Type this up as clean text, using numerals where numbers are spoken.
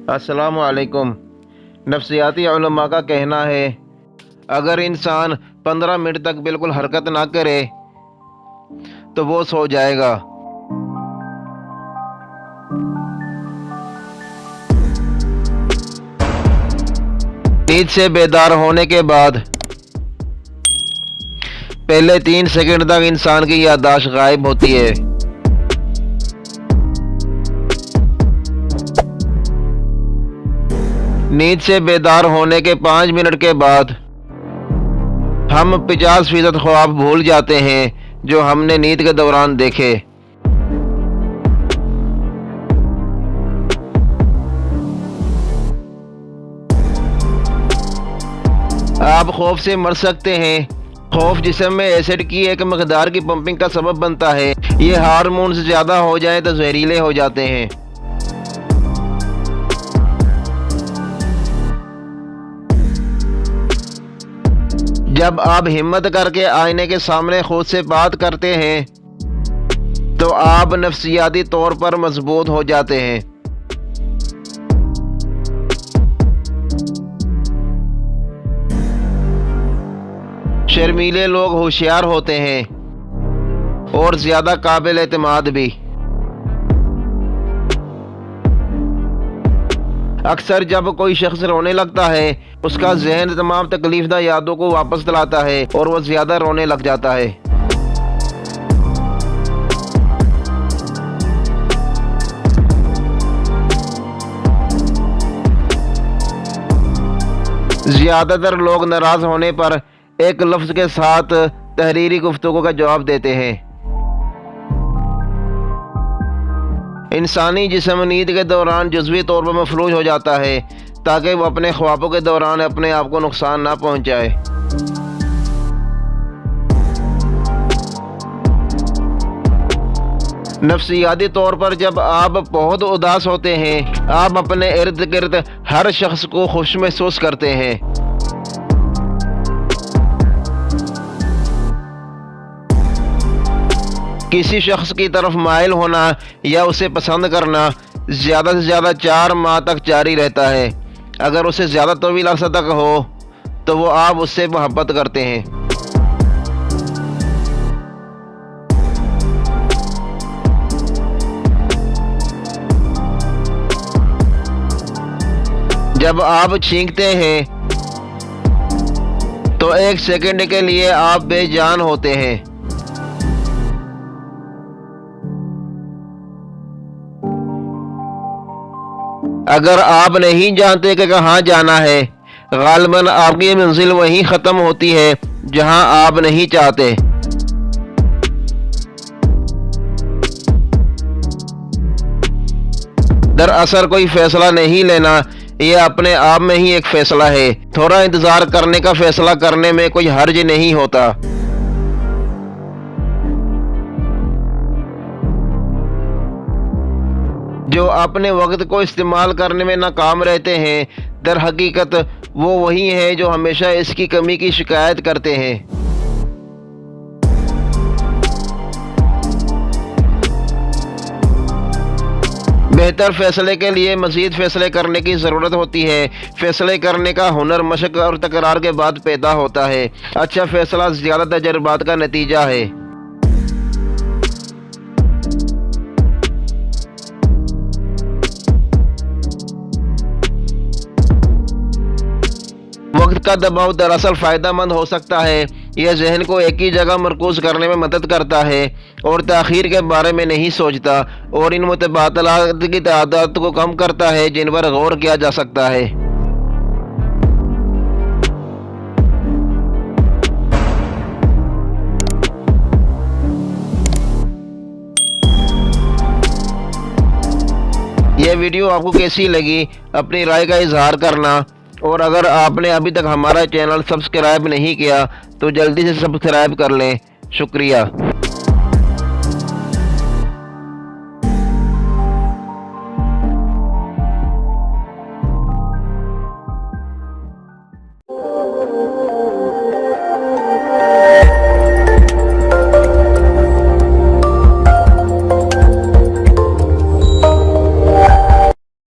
अस्सलामु अलैकुम। नफ्सियाती उलमा का कहना है अगर इंसान 15 मिनट तक बिल्कुल हरकत ना करे तो वो सो जाएगा। नींद से बेदार होने के बाद पहले 3 सेकंड तक इंसान की याददाश्त गायब होती है। नींद से बेदार होने के 5 मिनट के बाद हम 50% ख्वाब भूल जाते हैं जो हमने नींद के दौरान देखे। आप खौफ से मर सकते हैं। खौफ जिस्म में एसिड की एक मकदार की पंपिंग का सबब बनता है। ये हार्मोन से ज़्यादा हो जाए तो जहरीले हो जाते हैं। जब आप हिम्मत करके आईने के सामने खुद से बात करते हैं तो आप नफ्सियाती तौर पर मजबूत हो जाते हैं। शर्मीले लोग होशियार होते हैं और ज़्यादा काबिल एतमाद भी। अक्सर जब कोई शख्स रोने लगता है उसका जहन तमाम तकलीफदा यादों को वापस दिलाता है और वह ज़्यादा रोने लग जाता है। ज़्यादातर लोग नाराज़ होने पर एक लफ्ज़ के साथ तहरीरी गुफ्तगू का जवाब देते हैं। इंसानी जिस्म नींद के दौरान जुज़वी तौर पर मफलूज हो जाता है ताकि वो अपने ख्वाबों के दौरान अपने आप को नुकसान ना पहुंचाए। नफ्सियाती तौर पर जब आप बहुत उदास होते हैं आप अपने इर्द गिर्द हर शख्स को खुश महसूस करते हैं। किसी शख्स की तरफ माइल होना या उसे पसंद करना ज़्यादा से ज़्यादा 4 माह तक जारी रहता है। अगर उसे ज़्यादा तवील अर्सा तक हो तो वो आप उससे मोहब्बत करते हैं। जब आप छींकते हैं तो 1 सेकंड के लिए आप बेजान होते हैं। अगर आप नहीं जानते कि कहाँ जाना है गालिबन आपकी मंजिल वहीं ख़त्म होती है जहाँ आप नहीं चाहते। दरअसल कोई फैसला नहीं लेना ये अपने आप में ही एक फैसला है। थोड़ा इंतज़ार करने का फैसला करने में कोई हर्ज नहीं होता। जो अपने वक्त को इस्तेमाल करने में नाकाम रहते हैं दर हकीकत वो वही हैं जो हमेशा इसकी कमी की शिकायत करते हैं। बेहतर फैसले के लिए मज़ीद फैसले करने की ज़रूरत होती है। फैसले करने का हुनर मशक और तकरार के बाद पैदा होता है। अच्छा फैसला ज़्यादा तजर्बात का नतीजा है। वक्त का दबाव दरअसल फ़ायदेमंद हो सकता है। यह जहन को एक ही जगह मरकूज़ करने में मदद करता है और ताख़ीर के बारे में नहीं सोचता और इन मुतबादलात की तादाद को कम करता है जिन पर गौर किया जा सकता है। यह वीडियो आपको कैसी लगी अपनी राय का इजहार करना और अगर आपने अभी तक हमारा चैनल सब्सक्राइब नहीं किया तो जल्दी से सब्सक्राइब कर लें। शुक्रिया।